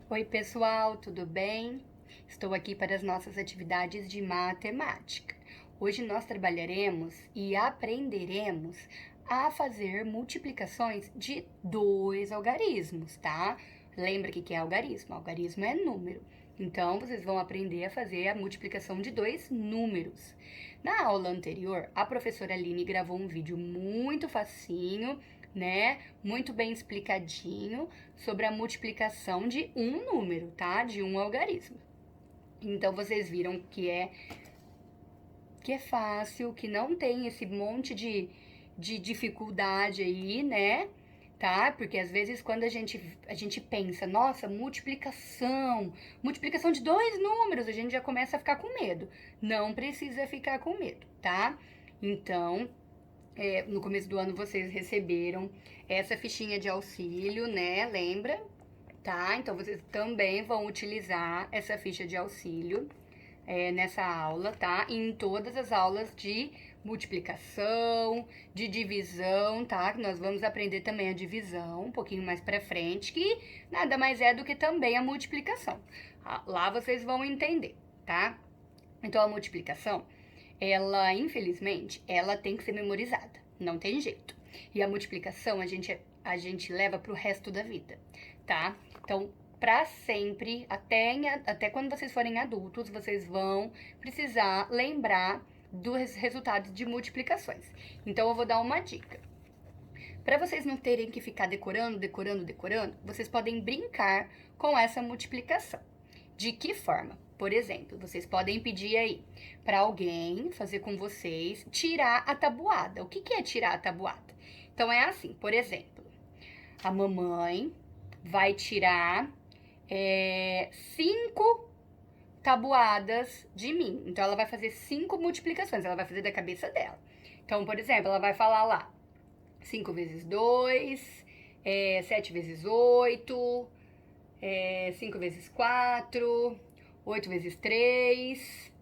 Oi pessoal, tudo bem? Estou aqui para as nossas atividades de matemática. Hoje nós trabalharemos e aprenderemos a fazer multiplicações de 2 algarismos, tá? Lembra o que é algarismo? Algarismo é número. Então, vocês vão aprender a fazer a multiplicação de 2 números. Na aula anterior, a professora Aline gravou um vídeo muito facinho, né? Muito bem explicadinho sobre a multiplicação de um número, tá? De um algarismo. Então, vocês viram que é fácil, que não tem esse monte de dificuldade aí, né? Tá? Porque às vezes quando a gente pensa, nossa, multiplicação de 2 números, a gente já começa a ficar com medo. Não precisa ficar com medo, tá? Então, no começo do ano vocês receberam essa fichinha de auxílio, né? Lembra? Tá? Então, vocês também vão utilizar essa ficha de auxílio nessa aula, tá? E em todas as aulas de multiplicação, de divisão, tá? Nós vamos aprender também a divisão um pouquinho mais pra frente, que nada mais é do que também a multiplicação. Lá vocês vão entender, tá? Então, a multiplicação, ela, infelizmente, ela tem que ser memorizada. Não tem jeito. E a multiplicação a gente leva pro resto da vida, tá? Então, para sempre, até quando vocês forem adultos, vocês vão precisar lembrar dos resultados de multiplicações. Então, eu vou dar uma dica. Para vocês não terem que ficar decorando, vocês podem brincar com essa multiplicação. De que forma? Por exemplo, vocês podem pedir aí para alguém fazer com vocês tirar a tabuada. O que é tirar a tabuada? Então, é assim, por exemplo, a mamãe vai tirar 5 tabuadas de mim. Então, ela vai fazer 5 multiplicações, ela vai fazer da cabeça dela. Então, por exemplo, ela vai falar lá, 5 vezes 2, 7 vezes 8, 5 vezes 4, 8 vezes 3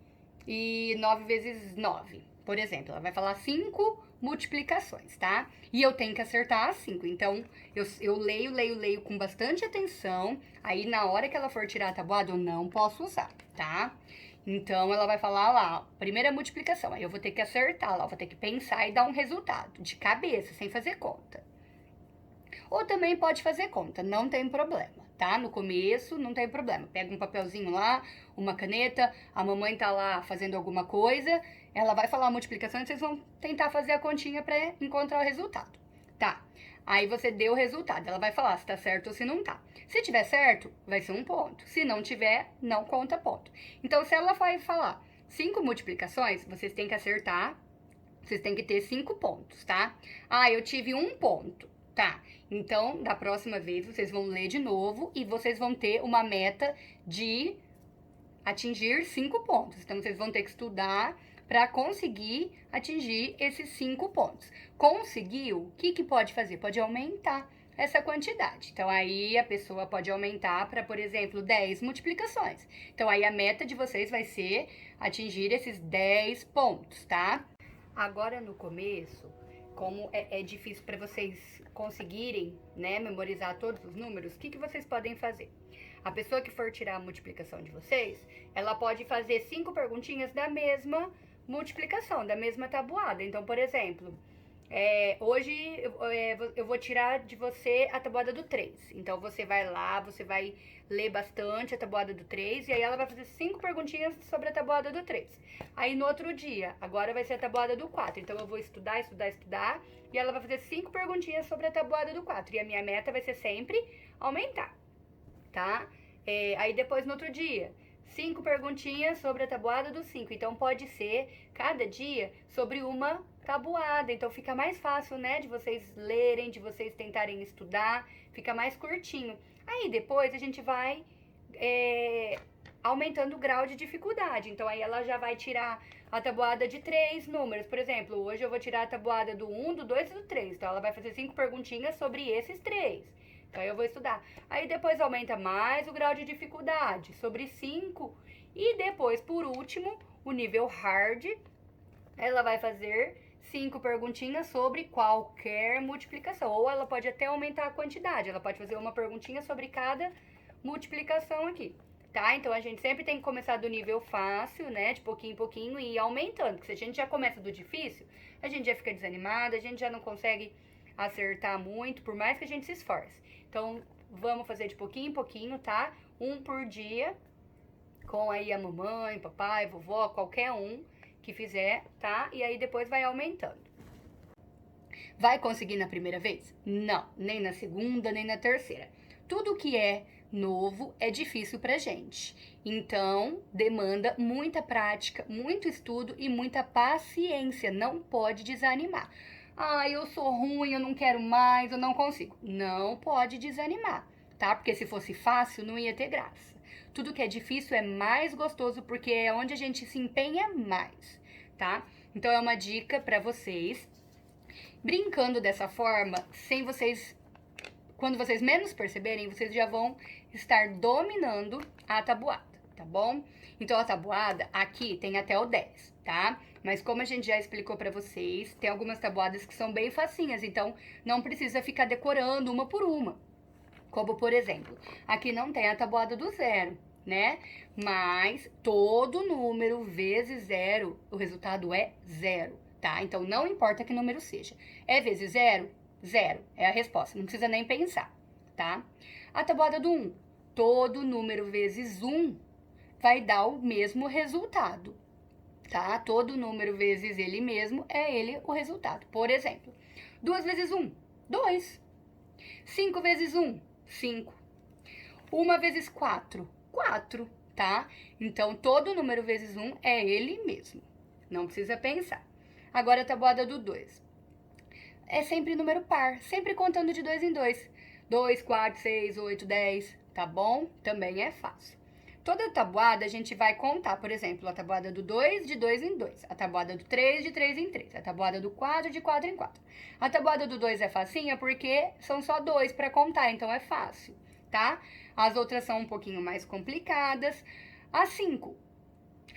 e 9 vezes 9. Por exemplo, ela vai falar 5 multiplicações, tá? E eu tenho que acertar as 5. Então, eu leio com bastante atenção. Aí, na hora que ela for tirar a tabuada, eu não posso usar, tá? Então, ela vai falar lá, primeira multiplicação. Aí, eu vou ter que acertar lá, eu vou ter que pensar e dar um resultado de cabeça, sem fazer conta. Ou também pode fazer conta, não tem problema, tá? No começo, não tem problema. Pega um papelzinho lá, uma caneta, a mamãe tá lá fazendo alguma coisa, ela vai falar a multiplicação e vocês vão tentar fazer a continha pra encontrar o resultado, tá? Aí você deu o resultado, ela vai falar se tá certo ou se não tá. Se tiver certo, vai ser 1 ponto. Se não tiver, não conta ponto. Então, se ela vai falar 5 multiplicações, vocês têm que acertar, vocês têm que ter 5 pontos, tá? Ah, eu tive 1 ponto. Tá, então, da próxima vez, vocês vão ler de novo e vocês vão ter uma meta de atingir 5 pontos. Então, vocês vão ter que estudar para conseguir atingir esses 5 pontos. Conseguiu, o que pode fazer? Pode aumentar essa quantidade. Então, aí a pessoa pode aumentar para, por exemplo, 10 multiplicações. Então, aí a meta de vocês vai ser atingir esses 10 pontos, tá? Agora, no começo, como é difícil para vocês conseguirem, né, memorizar todos os números, o que vocês podem fazer? A pessoa que for tirar a multiplicação de vocês, ela pode fazer 5 perguntinhas da mesma multiplicação, da mesma tabuada. Então, por exemplo, hoje eu vou tirar de você a tabuada do 3. Então, você vai lá, você vai ler bastante a tabuada do 3, e aí ela vai fazer 5 perguntinhas sobre a tabuada do 3. Aí, no outro dia, agora vai ser a tabuada do 4. Então, eu vou estudar, e ela vai fazer 5 perguntinhas sobre a tabuada do 4. E a minha meta vai ser sempre aumentar, tá? Aí, depois, no outro dia, 5 perguntinhas sobre a tabuada do 5. Então, pode ser, cada dia, sobre uma tabuada. Então, fica mais fácil, né, de vocês lerem, de vocês tentarem estudar. Fica mais curtinho. Aí, depois, a gente vai aumentando o grau de dificuldade. Então, aí ela já vai tirar a tabuada de 3 números. Por exemplo, hoje eu vou tirar a tabuada do 1, do 2 e do 3. Então, ela vai fazer 5 perguntinhas sobre esses 3. Então, eu vou estudar. Aí, depois aumenta mais o grau de dificuldade, sobre 5. E depois, por último, o nível hard, ela vai fazer 5 perguntinhas sobre qualquer multiplicação. Ou ela pode até aumentar a quantidade, ela pode fazer uma perguntinha sobre cada multiplicação aqui, tá? Então a gente sempre tem que começar do nível fácil, né? De pouquinho em pouquinho e ir aumentando. Porque se a gente já começa do difícil, a gente já fica desanimado, a gente já não consegue acertar muito, por mais que a gente se esforce. Então vamos fazer de pouquinho em pouquinho, tá? Um por dia, com aí a mamãe, papai, vovó, qualquer um que fizer, tá? E aí depois vai aumentando. Vai conseguir na primeira vez? Não, nem na segunda, nem na terceira. Tudo que é novo é difícil pra gente. Então, demanda muita prática, muito estudo e muita paciência. Não pode desanimar. Ah, eu sou ruim, eu não quero mais, eu não consigo. Não pode desanimar, tá? Porque se fosse fácil, não ia ter graça. Tudo que é difícil é mais gostoso porque é onde a gente se empenha mais, tá? Então é uma dica pra vocês. Brincando dessa forma, sem vocês, quando vocês menos perceberem, vocês já vão estar dominando a tabuada, tá bom? Então a tabuada aqui tem até o 10, tá? Mas como a gente já explicou pra vocês, tem algumas tabuadas que são bem facinhas, então não precisa ficar decorando uma por uma. Como, por exemplo, aqui não tem a tabuada do zero, né? Mas todo número vezes zero, o resultado é zero, tá? Então, não importa que número seja. É vezes zero? Zero. É a resposta, não precisa nem pensar, tá? A tabuada do 1. Todo número vezes 1 vai dar o mesmo resultado, tá? Todo número vezes ele mesmo é ele o resultado. Por exemplo, 2 vezes 1, 2. 5 vezes 1, 5. 1 vezes 4, 4, tá? Então, todo número vezes 1 é ele mesmo. Não precisa pensar. Agora, a tabuada do 2. É sempre número par, sempre contando de 2 em 2. 2, 4, 6, 8, 10, tá bom? Também é fácil. Toda tabuada a gente vai contar, por exemplo, a tabuada do 2 de 2 em 2, a tabuada do 3 de 3 em 3, a tabuada do 4 de 4 em 4. A tabuada do 2 é facinha porque são só 2 para contar, então é fácil, tá? As outras são um pouquinho mais complicadas. A 5,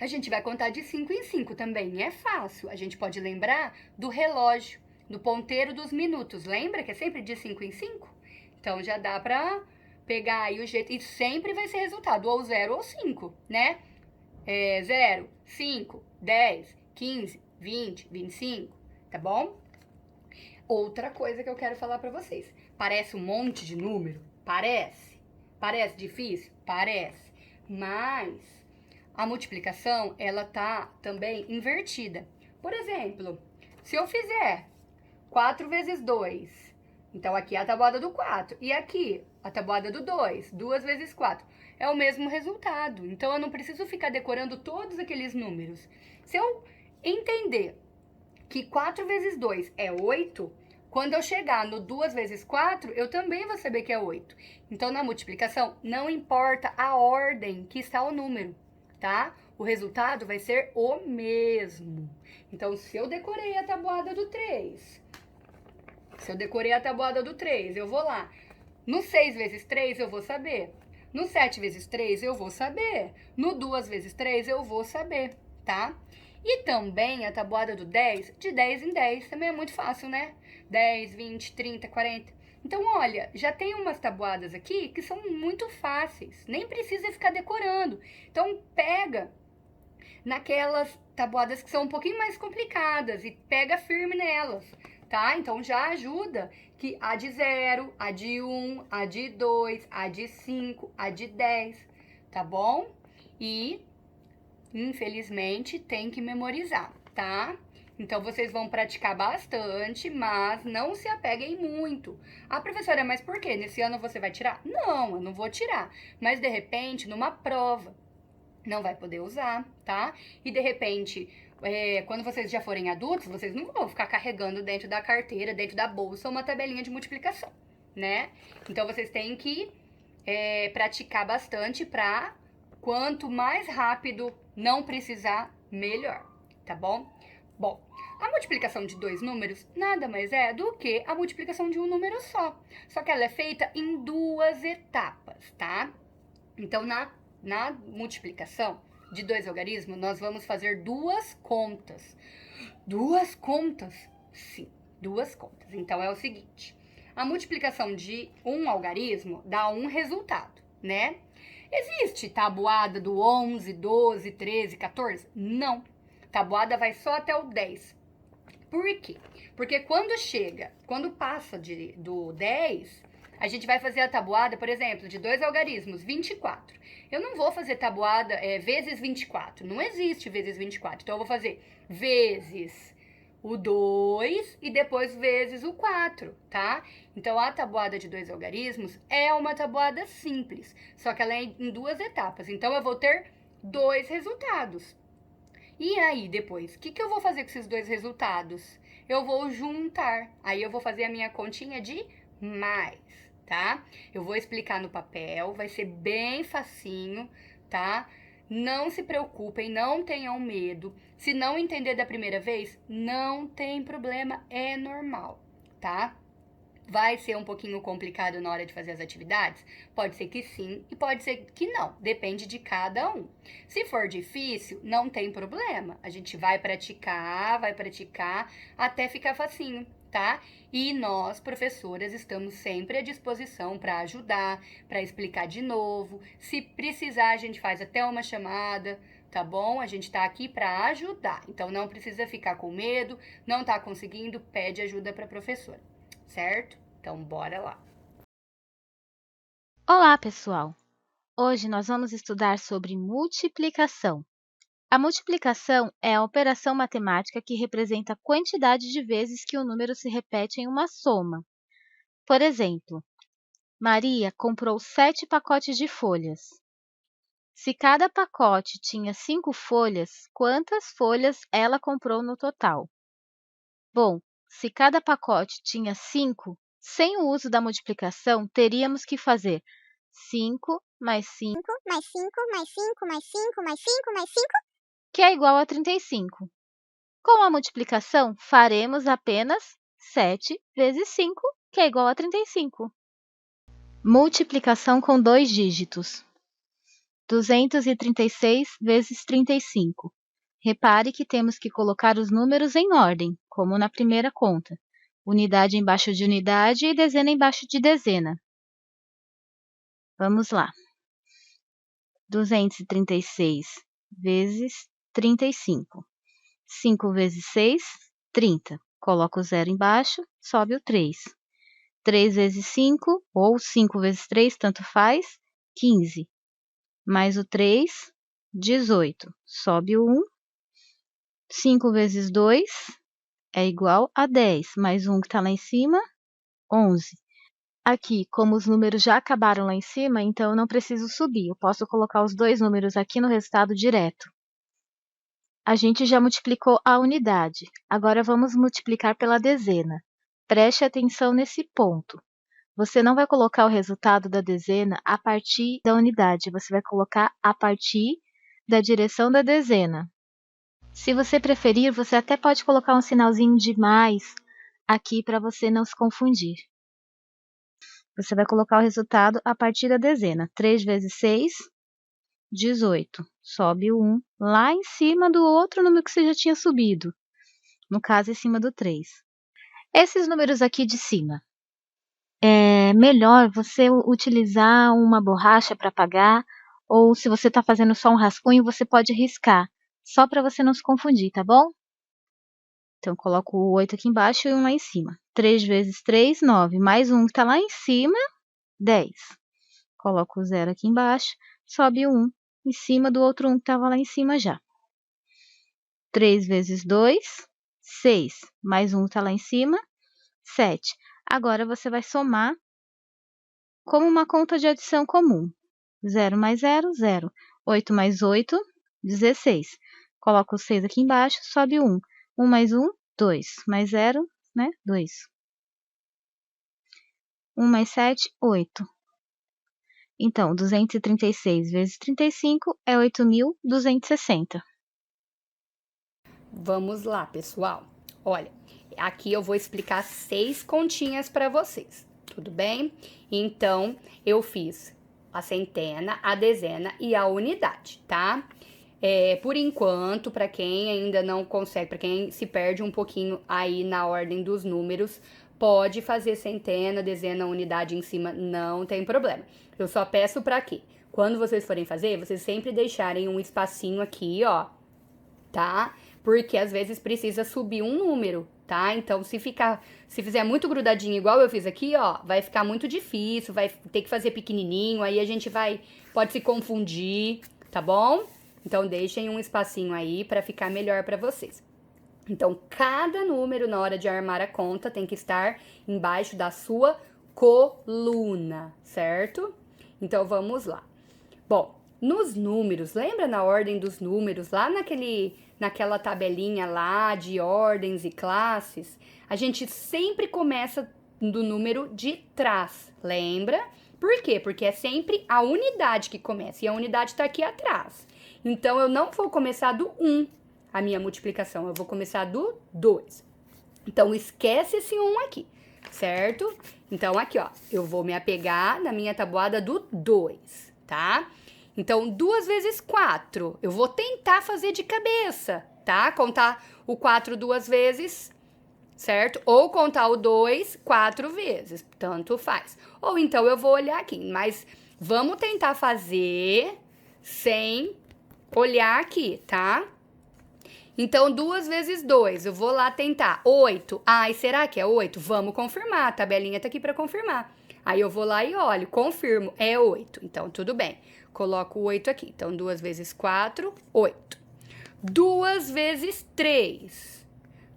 a gente vai contar de 5 em 5 também, é fácil. A gente pode lembrar do relógio, do ponteiro dos minutos, lembra que é sempre de 5 em 5? Então já dá pra pegar aí o jeito, e sempre vai ser resultado, ou 0 ou 5, né? 0, 5, 10, 15, 20, 25, tá bom? Outra coisa que eu quero falar pra vocês. Parece um monte de número? Parece. Parece difícil? Parece. Mas a multiplicação, ela tá também invertida. Por exemplo, se eu fizer 4 vezes 2, então aqui é a tabuada do 4. E aqui, a tabuada do 2, 2 vezes 4. É o mesmo resultado. Então eu não preciso ficar decorando todos aqueles números. Se eu entender que 4 vezes 2 é 8, quando eu chegar no 2 vezes 4, eu também vou saber que é 8. Então na multiplicação, não importa a ordem que está o número, tá? O resultado vai ser o mesmo. Então, se eu decorei a tabuada do 3, eu vou lá. No 6 vezes 3, eu vou saber. No 7 vezes 3, eu vou saber. No 2 vezes 3, eu vou saber, tá? E também a tabuada do 10, de 10 em 10, também é muito fácil, né? 10, 20, 30, 40. Então, olha, já tem umas tabuadas aqui que são muito fáceis. Nem precisa ficar decorando. Então, pega naquelas tabuadas que são um pouquinho mais complicadas e pega firme nelas, tá? Então já ajuda que a de 0, a de 1, a de 2, a de 5, a de 10, tá bom? E, infelizmente, tem que memorizar, tá? Então vocês vão praticar bastante, mas não se apeguem muito. Ah, professora, mas por quê? Nesse ano você vai tirar? Não, eu não vou tirar. Mas de repente, numa prova, não vai poder usar, tá? E de repente, quando vocês já forem adultos, vocês não vão ficar carregando dentro da carteira, dentro da bolsa, uma tabelinha de multiplicação, né? Então vocês têm que praticar bastante pra quanto mais rápido não precisar, melhor, tá bom? Bom, a multiplicação de 2 números nada mais é do que a multiplicação de um número só. Só que ela é feita em 2 etapas, tá? Então, na multiplicação, de 2 algarismos, nós vamos fazer 2 contas. 2 contas? Sim, 2 contas. Então, é o seguinte, a multiplicação de um algarismo dá um resultado, né? Existe tabuada do 11, 12, 13, 14? Não. Tabuada vai só até o 10. Por quê? Porque quando passa do 10, a gente vai fazer a tabuada, por exemplo, de 2 algarismos, 24. Eu não vou fazer tabuada vezes 24. Não existe vezes 24. Então, eu vou fazer vezes o 2 e depois vezes o 4, tá? Então, a tabuada de 2 algarismos é uma tabuada simples, só que ela é em 2 etapas. Então, eu vou ter 2 resultados. E aí, depois, o que eu vou fazer com esses 2 resultados? Eu vou juntar. Aí, eu vou fazer a minha continha de mais, tá? Eu vou explicar no papel, vai ser bem facinho, tá? Não se preocupem, não tenham medo. Se não entender da primeira vez, não tem problema, é normal, tá? Vai ser um pouquinho complicado na hora de fazer as atividades? Pode ser que sim e pode ser que não, depende de cada um. Se for difícil, não tem problema. A gente vai praticar até ficar facinho, tá? E nós, professoras, estamos sempre à disposição para ajudar, para explicar de novo. Se precisar, a gente faz até uma chamada, tá bom? A gente tá aqui para ajudar. Então não precisa ficar com medo, não tá conseguindo, pede ajuda para a professora, certo? Então bora lá. Olá, pessoal! Hoje nós vamos estudar sobre multiplicação. A multiplicação é a operação matemática que representa a quantidade de vezes que o número se repete em uma soma. Por exemplo, Maria comprou 7 pacotes de folhas. Se cada pacote tinha 5 folhas, quantas folhas ela comprou no total? Bom, se cada pacote tinha 5, sem o uso da multiplicação, teríamos que fazer 5 mais 5 mais 5 mais 5 mais 5 mais 5 mais 5, que é igual a 35. Com a multiplicação, faremos apenas 7 vezes 5, que é igual a 35. Multiplicação com 2 dígitos. 236 vezes 35. Repare que temos que colocar os números em ordem, como na primeira conta. Unidade embaixo de unidade e dezena embaixo de dezena. Vamos lá. 236 vezes 35. 5 vezes 6, 30. Coloca o zero embaixo, sobe o 3. 3 vezes 5, ou 5 vezes 3, tanto faz, 15. Mais o 3, 18. Sobe o 1. 5 vezes 2 é igual a 10. Mais 1 que está lá em cima, 11. Aqui, como os números já acabaram lá em cima, então eu não preciso subir. Eu posso colocar os 2 números aqui no resultado direto. A gente já multiplicou a unidade. Agora vamos multiplicar pela dezena. Preste atenção nesse ponto. Você não vai colocar o resultado da dezena a partir da unidade. Você vai colocar a partir da direção da dezena. Se você preferir, você até pode colocar um sinalzinho de mais aqui para você não se confundir. Você vai colocar o resultado a partir da dezena. 3 vezes 6, 18. Sobe o 1 lá em cima do outro número que você já tinha subido. No caso, em cima do 3. Esses números aqui de cima. É melhor você utilizar uma borracha para apagar, ou se você está fazendo só um rascunho, você pode riscar, só para você não se confundir, tá bom? Então, coloco o 8 aqui embaixo e 1 lá em cima. 3 vezes 3, 9. Mais 1 que está lá em cima, 10. Coloco o 0 aqui embaixo, sobe o 1 em cima do outro 1 que estava lá em cima já. 3 vezes 2, 6. Mais 1 que está lá em cima, 7. Agora, você vai somar como uma conta de adição comum. 0 mais 0, 0. 8 mais 8, 16. Coloco o 6 aqui embaixo, sobe o 1. 1 mais 1, 2. Mais 0, né? 2. 1 mais 7, 8. Então, 236 vezes 35 é 8.260. Vamos lá, pessoal. Olha, aqui eu vou explicar 6 continhas para vocês, tudo bem? Então, eu fiz a centena, a dezena e a unidade, tá? Por enquanto, para quem ainda não consegue, para quem se perde um pouquinho aí na ordem dos números, pode fazer centena, dezena, unidade em cima, não tem problema. Eu só peço para quê? Quando vocês forem fazer, vocês sempre deixarem um espacinho aqui, ó, tá? Porque às vezes precisa subir um número, tá? Então, se fizer muito grudadinho igual eu fiz aqui, ó, vai ficar muito difícil, vai ter que fazer pequenininho, aí a gente pode se confundir, tá bom? Então, deixem um espacinho aí para ficar melhor para vocês. Então, cada número na hora de armar a conta tem que estar embaixo da sua coluna, certo? Então, vamos lá. Bom, nos números, lembra na ordem dos números, lá naquela tabelinha lá de ordens e classes, a gente sempre começa do número de trás, lembra? Por quê? Porque é sempre a unidade que começa, e a unidade está aqui atrás. Então, eu não vou começar do 1, a minha multiplicação, eu vou começar do 2. Então, esquece esse 1 aqui, certo? Então, aqui, ó, eu vou me apegar na minha tabuada do 2, tá? Então, 2 vezes 4, eu vou tentar fazer de cabeça, tá? Contar o 4 2 vezes, certo? Ou contar o 2 4 vezes, tanto faz. Ou então, eu vou olhar aqui, mas vamos tentar fazer sem olhar aqui, tá? Então, 2 vezes 2, eu vou lá tentar. 8. Ai, será que é 8? Vamos confirmar, a tabelinha tá aqui para confirmar. Aí eu vou lá e olho, confirmo, é 8. Então, tudo bem. Coloco o 8 aqui. Então, 2 vezes 4, 8. 2 vezes 3.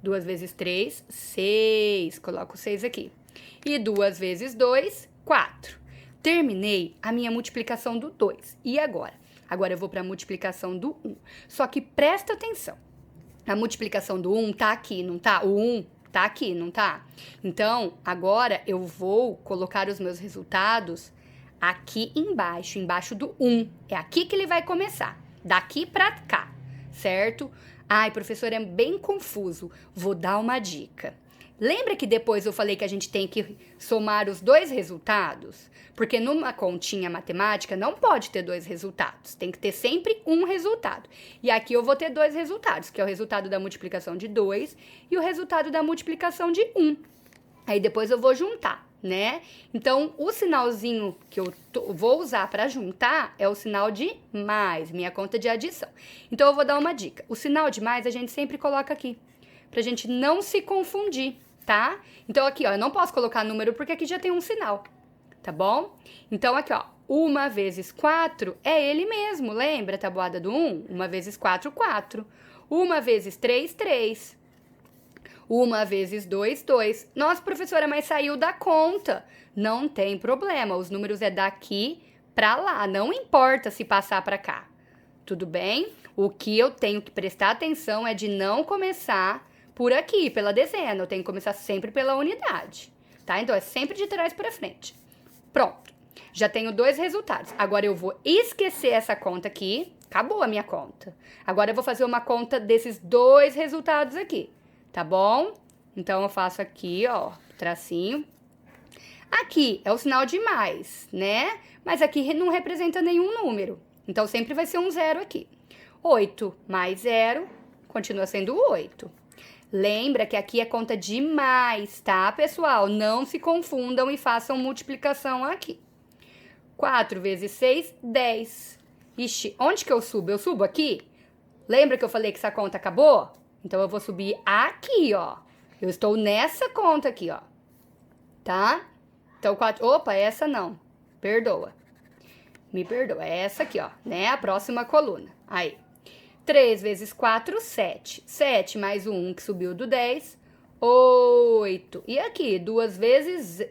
2 vezes 3, 6. Coloco o 6 aqui. E 2 vezes 2, 4. Terminei a minha multiplicação do 2. E agora? Agora eu vou para a multiplicação do 1. Só que presta atenção. A multiplicação do 1 tá aqui, não tá? O 1 tá aqui, não tá? Então, agora eu vou colocar os meus resultados aqui embaixo do 1. É aqui que ele vai começar, daqui pra cá, certo? Ai, professor, é bem confuso. Vou dar uma dica. Lembra que depois eu falei que a gente tem que somar os dois resultados? Porque numa continha matemática não pode ter dois resultados. Tem que ter sempre um resultado. E aqui eu vou ter dois resultados, que é o resultado da multiplicação de 2 e o resultado da multiplicação de 1. Aí depois eu vou juntar, né? Então, o sinalzinho que eu vou usar para juntar é o sinal de mais, minha conta de adição. Então, eu vou dar uma dica. O sinal de mais a gente sempre coloca aqui, pra gente não se confundir, tá? Então, aqui, ó, eu não posso colocar número porque aqui já tem um sinal, tá bom? Então, aqui, ó, 1 vezes 4 é ele mesmo, lembra a tabuada do 1? 1 vezes 4, 4. 1 vezes 3, 3. 1 vezes 2, 2. Nossa, professora, mas saiu da conta. Não tem problema, os números é daqui pra lá, não importa se passar pra cá. Tudo bem? O que eu tenho que prestar atenção é de não começar por aqui, pela dezena. Eu tenho que começar sempre pela unidade, tá? Então, é sempre de trás pra frente. Pronto. Já tenho dois resultados. Agora, eu vou esquecer essa conta aqui. Acabou a minha conta. Agora, eu vou fazer uma conta desses dois resultados aqui. Tá bom? Então, eu faço aqui, ó, tracinho. Aqui é o sinal de mais, né? Mas aqui não representa nenhum número. Então, sempre vai ser um zero aqui. 8 mais 0 continua sendo 8. Lembra que aqui é conta de mais, tá, pessoal? Não se confundam e façam multiplicação aqui. 4 vezes 6, 10. Ixi, onde que eu subo? Eu subo aqui? Lembra que eu falei que essa conta acabou? Então, eu vou subir aqui, ó. Eu estou nessa conta aqui, ó. Tá? Então, 4... Opa, essa não. Perdoa. Me perdoa. É essa aqui, ó. Né? A próxima coluna. Aí. 3 vezes 4, 7. 7 mais o 1 que subiu do 10, 8. E aqui, 2 vezes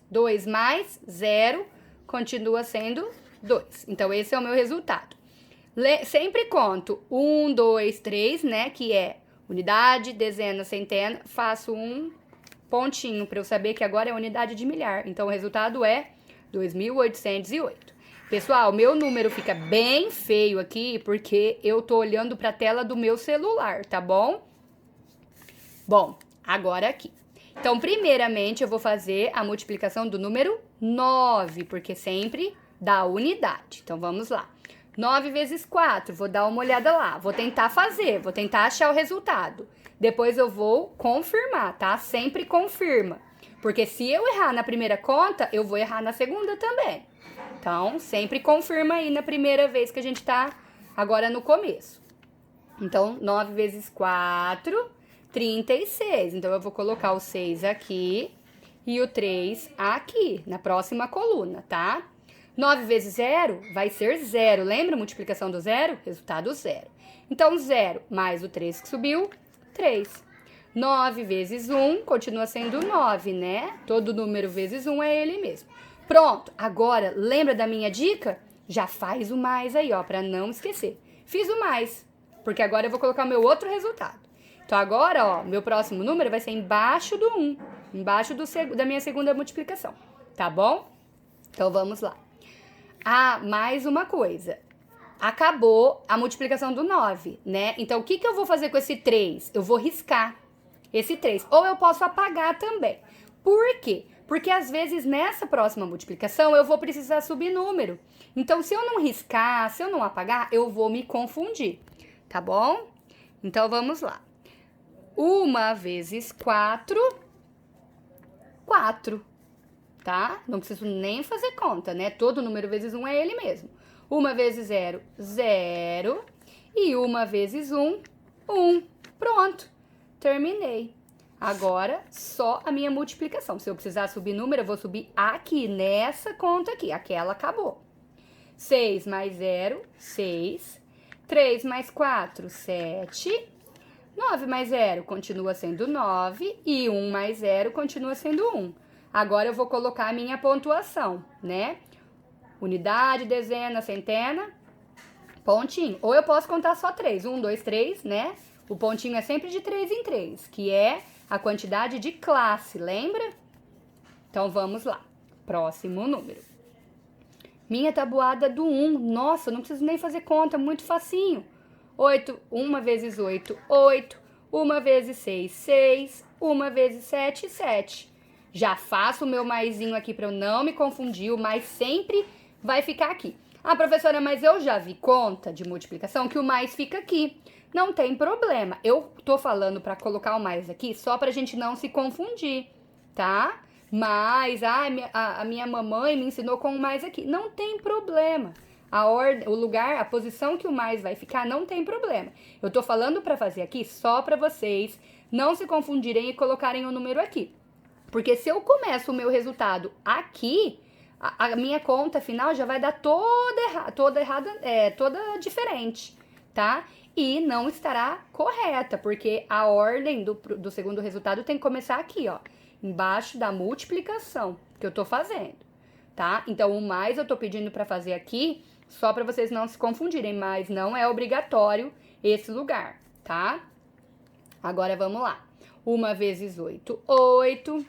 2 mais 0 continua sendo 2. Então, esse é o meu resultado. Sempre conto 1, 2, 3, né? Que é unidade, dezena, centena. Faço um pontinho para eu saber que agora é unidade de milhar. Então, o resultado é 2.808. Pessoal, meu número fica bem feio aqui porque eu tô olhando para a tela do meu celular, tá bom? Bom, agora aqui. Então, primeiramente, eu vou fazer a multiplicação do número 9, porque sempre dá unidade. Então, vamos lá. 9 vezes 4, vou dar uma olhada lá. Vou tentar fazer, vou tentar achar o resultado. Depois eu vou confirmar, tá? Sempre confirma. Porque se eu errar na primeira conta, eu vou errar na segunda também. Então, sempre confirma aí na primeira vez que a gente tá agora no começo. Então, 9 vezes 4, 36. Então, eu vou colocar o 6 aqui e o 3 aqui, na próxima coluna, tá? 9 vezes 0 vai ser 0. Lembra a multiplicação do 0? Resultado 0. Então, 0 mais o 3 que subiu, 3. 9 vezes 1 continua sendo 9, né? Todo número vezes 1 é ele mesmo. Pronto, agora, lembra da minha dica? Já faz o mais aí, ó, pra não esquecer. Fiz o mais, porque agora eu vou colocar o meu outro resultado. Então, agora, ó, meu próximo número vai ser embaixo do 1, embaixo da minha segunda multiplicação, tá bom? Então, vamos lá. Ah, mais uma coisa. Acabou a multiplicação do 9, né? Então, o que eu vou fazer com esse 3? Eu vou riscar esse 3. Ou eu posso apagar também. Por quê? Porque às vezes nessa próxima multiplicação eu vou precisar subir número. Então, se eu não riscar, se eu não apagar, eu vou me confundir, tá bom? Então, vamos lá. 1 vezes 4, 4, tá? Não preciso nem fazer conta, né? Todo número vezes 1 é ele mesmo. 1 vezes 0, 0. E 1 vezes 1, 1. Pronto, terminei. Agora, só a minha multiplicação. Se eu precisar subir número, eu vou subir aqui, nessa conta aqui. Aquela acabou. 6 mais 0, 6. 3 mais 4, 7. 9 mais 0 continua sendo 9. E 1 mais 0 continua sendo 1. Agora, eu vou colocar a minha pontuação, né? Unidade, dezena, centena, pontinho. Ou eu posso contar só 3. 1, 2, 3, né? O pontinho é sempre de 3 em 3, que é a quantidade de classe, lembra? Então, vamos lá. Próximo número. Minha tabuada do 1. Nossa, não preciso nem fazer conta, muito facinho. 8, 1 vezes 8, 8. 1 vezes 6, 6. 1 vezes 7, 7. Já faço o meu maisinho aqui para eu não me confundir. O mais sempre vai ficar aqui. Ah, professora, mas eu já vi conta de multiplicação que o mais fica aqui. Não tem problema. Eu tô falando para colocar o mais aqui só pra gente não se confundir, tá? Mas, a minha mamãe me ensinou com o mais aqui. Não tem problema. A ordem, o lugar, a posição que o mais vai ficar, não tem problema. Eu tô falando para fazer aqui só para vocês não se confundirem e colocarem o número aqui. Porque se eu começo o meu resultado aqui, a minha conta final já vai dar toda errada, toda diferente, tá? E não estará correta, porque a ordem do segundo resultado tem que começar aqui, ó, embaixo da multiplicação que eu tô fazendo, tá? Então, o mais eu tô pedindo para fazer aqui, só para vocês não se confundirem, mas não é obrigatório esse lugar, tá? Agora, vamos lá. 1 vezes 8, 8.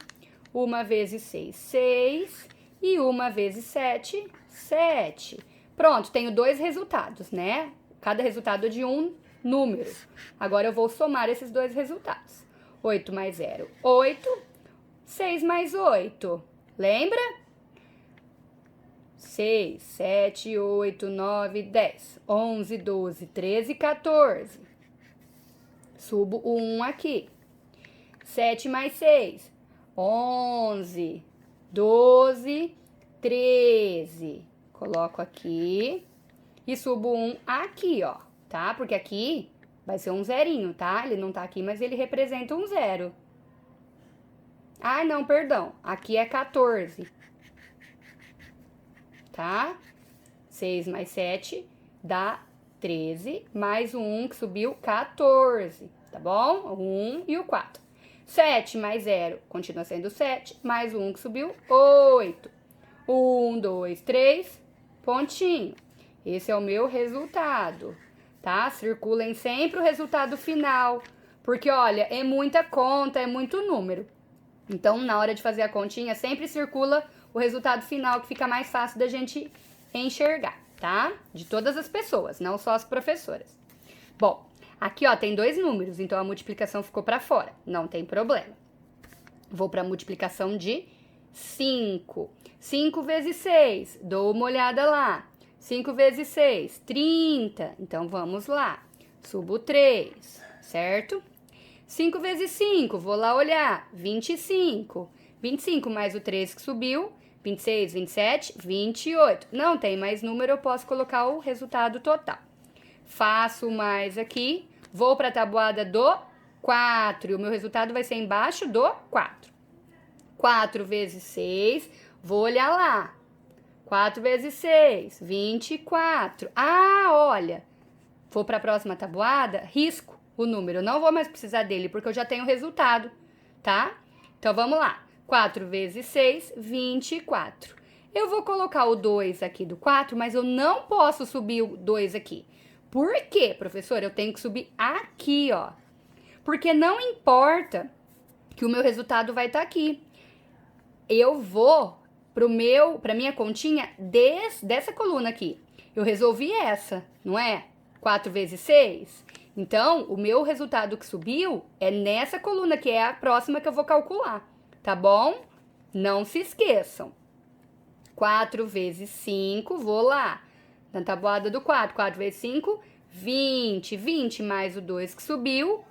1 vezes 6, 6. E 1 vezes 7, 7. Pronto, tenho 2 resultados, né? Cada resultado é de um número. Agora eu vou somar esses 2 resultados. 8 mais 0, 8. 6 mais 8. Lembra? 6, 7, 8, 9, 10, 11, 12, 13, 14. Subo o 1 aqui. 7 mais 6, 11, 12, 13. Coloco aqui e subo 1 aqui, ó, tá? Porque aqui vai ser um zerinho, tá? Ele não tá aqui, mas ele representa um 0. Ah, não, perdão. Aqui é 14. Tá? 6 mais 7 dá 13, mais o 1 que subiu, 14, tá bom? O 1 e o 4. 7 mais 0 continua sendo 7, mais o 1 que subiu, 8. 1, 2, 3, pontinho. Esse é o meu resultado, tá? Circulem sempre o resultado final, porque, olha, é muita conta, é muito número. Então, na hora de fazer a continha, sempre circula o resultado final, que fica mais fácil da gente enxergar, tá? De todas as pessoas, não só as professoras. Bom, aqui, ó, tem 2 números, então a multiplicação ficou para fora, não tem problema. Vou para a multiplicação de 5. 5 vezes 6, dou uma olhada lá. 5 vezes 6, 30. Então, vamos lá. Subo 3, certo? 5 vezes 5, vou lá olhar. 25. 25 mais o 3 que subiu. 26, 27, 28. Não tem mais número, eu posso colocar o resultado total. Faço mais aqui. Vou para a tabuada do 4. E o meu resultado vai ser embaixo do 4. 4 vezes 6, vou olhar lá. 4 vezes 6, 24. Ah, olha. Vou para a próxima tabuada, risco o número. Não vou mais precisar dele, porque eu já tenho o resultado, tá? Então, vamos lá. 4 vezes 6, 24. Eu vou colocar o 2 aqui do 4, mas eu não posso subir o 2 aqui. Por quê, professor? Eu tenho que subir aqui, ó. Porque não importa que o meu resultado vai estar aqui. Eu vou para minha continha dessa coluna aqui. Eu resolvi essa, não é? 4 vezes 6. Então, o meu resultado que subiu é nessa coluna, que é a próxima que eu vou calcular, tá bom? Não se esqueçam. 4 vezes 5, vou lá. Na tabuada do 4, 4 vezes 5, 20. 20 mais o 2 que subiu,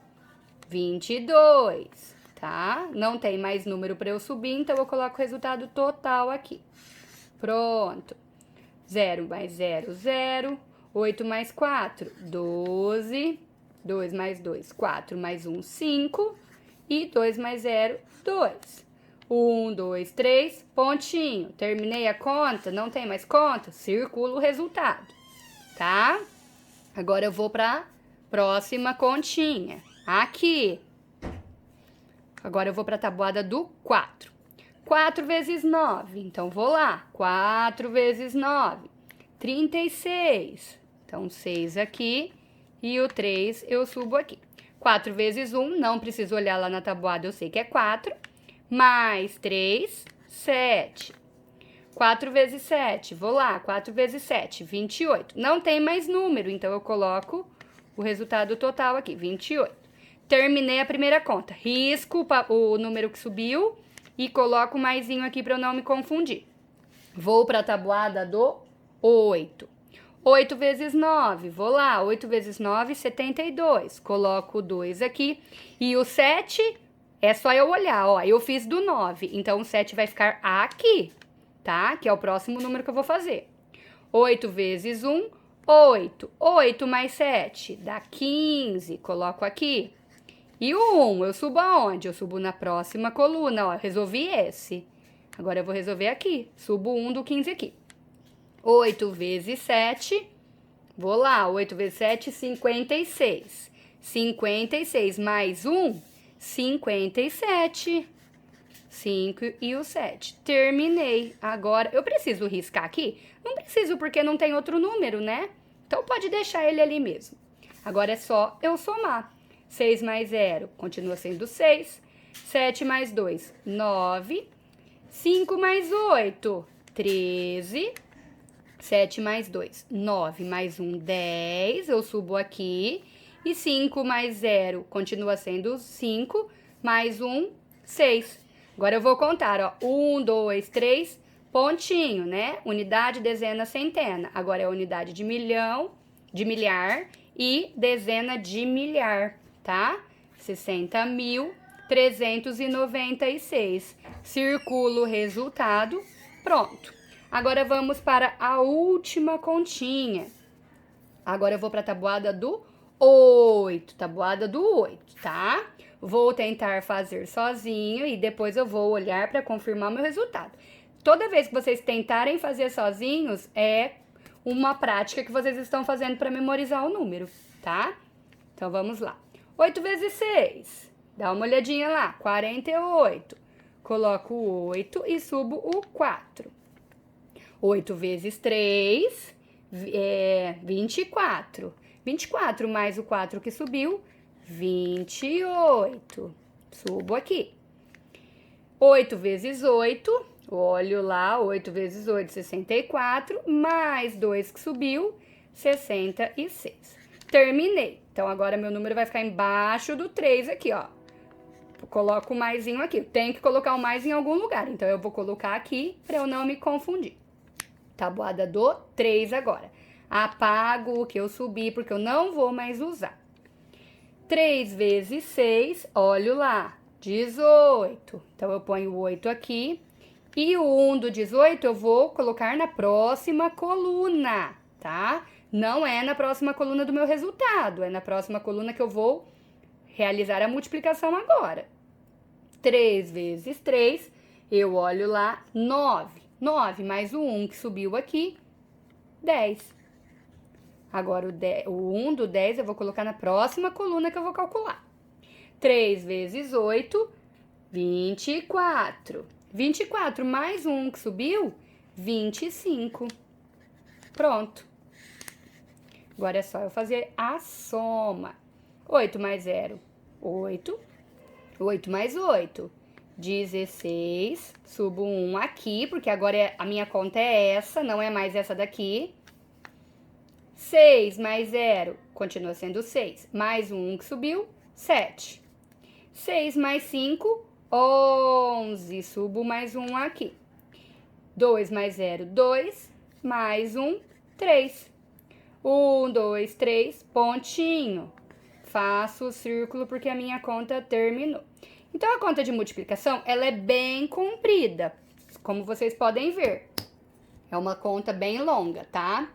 22. Tá? Não tem mais número para eu subir, então eu coloco o resultado total aqui. Pronto. 0 mais 0, 0. 8 mais 4, 12. 2 mais 2, 4 mais 1, 5. E 2 mais 0, 2. 1, 2, 3, pontinho. Terminei a conta, não tem mais conta? Circula o resultado, tá? Agora eu vou para a próxima continha. Aqui. Agora eu vou para a tabuada do 4. 4 vezes 9. Então, vou lá. 4 vezes 9. 36. Então, 6 aqui. E o 3 eu subo aqui. 4 vezes 1. Não preciso olhar lá na tabuada, eu sei que é 4. Mais 3, 7. 4 vezes 7. Vou lá. 4 vezes 7, 28. Não tem mais número, então eu coloco o resultado total aqui, 28. Terminei a primeira conta. Risco o número que subiu e coloco o maisinho aqui para eu não me confundir. Vou para a tabuada do 8. 8 vezes 9. Vou lá. 8 vezes 9, 72. Coloco o 2 aqui. E o 7 é só eu olhar, ó. Eu fiz do 9. Então, o 7 vai ficar aqui, tá? Que é o próximo número que eu vou fazer. 8 vezes 1, 8. 8 mais 7 dá 15. Coloco aqui. E o 1, eu subo aonde? Eu subo na próxima coluna, ó. Resolvi esse. Agora eu vou resolver aqui. Subo o 1 do 15 aqui. 8 vezes 7. Vou lá. 8 vezes 7, 56. 56 mais 1, 57. 5 e o 7. Terminei. Agora, eu preciso riscar aqui? Não preciso, porque não tem outro número, né? Então, pode deixar ele ali mesmo. Agora, é só eu somar. 6 mais 0 continua sendo 6. 7 mais 2, 9. 5 mais 8, 13. 7 mais 2, 9. Mais 1, 10. Eu subo aqui. E 5 mais 0 continua sendo 5. Mais 1, 6. Agora eu vou contar, ó. 1, 2, 3, pontinho, né? Unidade, dezena, centena. Agora é unidade de milhão, de milhar e dezena de milhar, tá? 60.396. Circulo o resultado. Pronto. Agora vamos para a última continha. Agora eu vou para a tabuada do 8. Tabuada do 8, tá? Vou tentar fazer sozinho e depois eu vou olhar para confirmar o meu resultado. Toda vez que vocês tentarem fazer sozinhos, é uma prática que vocês estão fazendo para memorizar o número, tá? Então, vamos lá. 8 vezes 6. Dá uma olhadinha lá. 48. Coloco o 8 e subo o 4. 8 vezes 3 é 24. 24 mais o 4 que subiu, 28. Subo aqui. 8 vezes 8, olho lá, 8 vezes 8, 64, mais 2 que subiu, 66. Terminei. Então, agora meu número vai ficar embaixo do 3 aqui, ó. Coloco o maisinho aqui. Tem que colocar o mais em algum lugar, então eu vou colocar aqui para eu não me confundir. Tabuada do 3 agora. Apago o que eu subi, porque eu não vou mais usar. 3 vezes 6, olho lá, 18. Então, eu ponho o 8 aqui. E o 1 do 18 eu vou colocar na próxima coluna, tá? Não é na próxima coluna do meu resultado, é na próxima coluna que eu vou realizar a multiplicação agora. 3 vezes 3, eu olho lá, 9. 9 mais o 1 que subiu aqui, 10. Agora, o 1 do 10 eu vou colocar na próxima coluna que eu vou calcular. 3 vezes 8, 24. 24 mais 1 que subiu, 25. Pronto. Agora é só eu fazer a soma. 8 mais 0, 8. 8 mais 8, 16. Subo 1 aqui, porque agora a minha conta é essa, não é mais essa daqui. 6 mais 0, continua sendo 6. Mais 1 que subiu, 7. 6 mais 5, 11. Subo mais 1 aqui. 2 mais 0, 2. Mais 1, 3. 1, 2, 3, pontinho. Faço o círculo porque a minha conta terminou. Então, a conta de multiplicação, ela é bem comprida, como vocês podem ver. É uma conta bem longa, tá?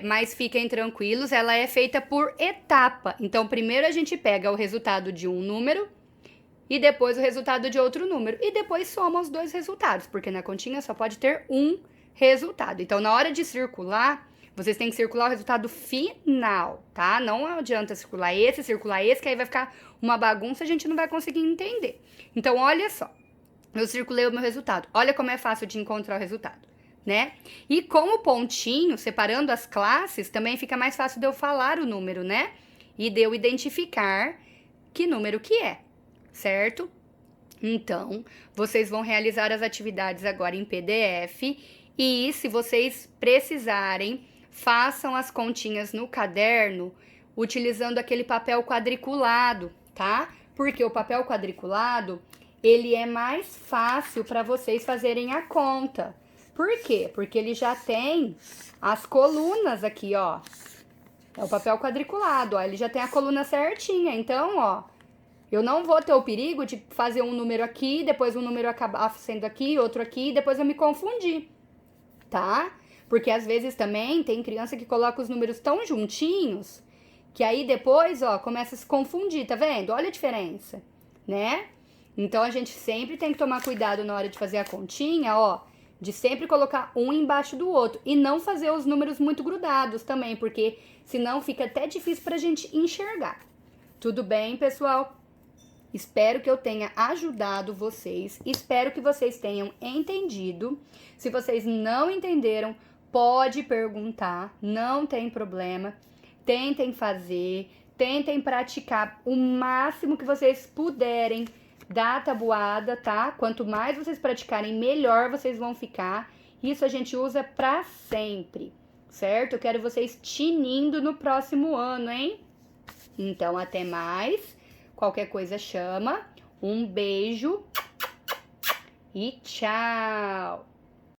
Mas fiquem tranquilos, ela é feita por etapa. Então, primeiro a gente pega o resultado de um número e depois o resultado de outro número. E depois soma os dois resultados, porque na continha só pode ter um resultado. Então, na hora de circular, vocês têm que circular o resultado final, tá? Não adianta circular esse, que aí vai ficar uma bagunça, a gente não vai conseguir entender. Então, olha só. Eu circulei o meu resultado. Olha como é fácil de encontrar o resultado, né? E com o pontinho, separando as classes, também fica mais fácil de eu falar o número, né? E de eu identificar que número que é, certo? Então, vocês vão realizar as atividades agora em PDF e, se vocês precisarem, façam as continhas no caderno utilizando aquele papel quadriculado, tá? Porque o papel quadriculado, ele é mais fácil para vocês fazerem a conta. Por quê? Porque ele já tem as colunas aqui, ó. É o papel quadriculado, ó. Ele já tem a coluna certinha. Então, ó, eu não vou ter o perigo de fazer um número aqui, depois um número acabar sendo aqui, outro aqui, e depois eu me confundir, tá? Porque às vezes também tem criança que coloca os números tão juntinhos que aí depois, ó, começa a se confundir, tá vendo? Olha a diferença, né? Então, a gente sempre tem que tomar cuidado na hora de fazer a continha, ó, de sempre colocar um embaixo do outro e não fazer os números muito grudados também, porque senão fica até difícil pra gente enxergar. Tudo bem, pessoal? Espero que eu tenha ajudado vocês, espero que vocês tenham entendido. Se vocês não entenderam, pode perguntar, não tem problema. Tentem fazer, tentem praticar o máximo que vocês puderem da tabuada, tá? Quanto mais vocês praticarem, melhor vocês vão ficar. Isso a gente usa pra sempre, certo? Eu quero vocês tinindo no próximo ano, hein? Então, até mais. Qualquer coisa chama. Um beijo e tchau!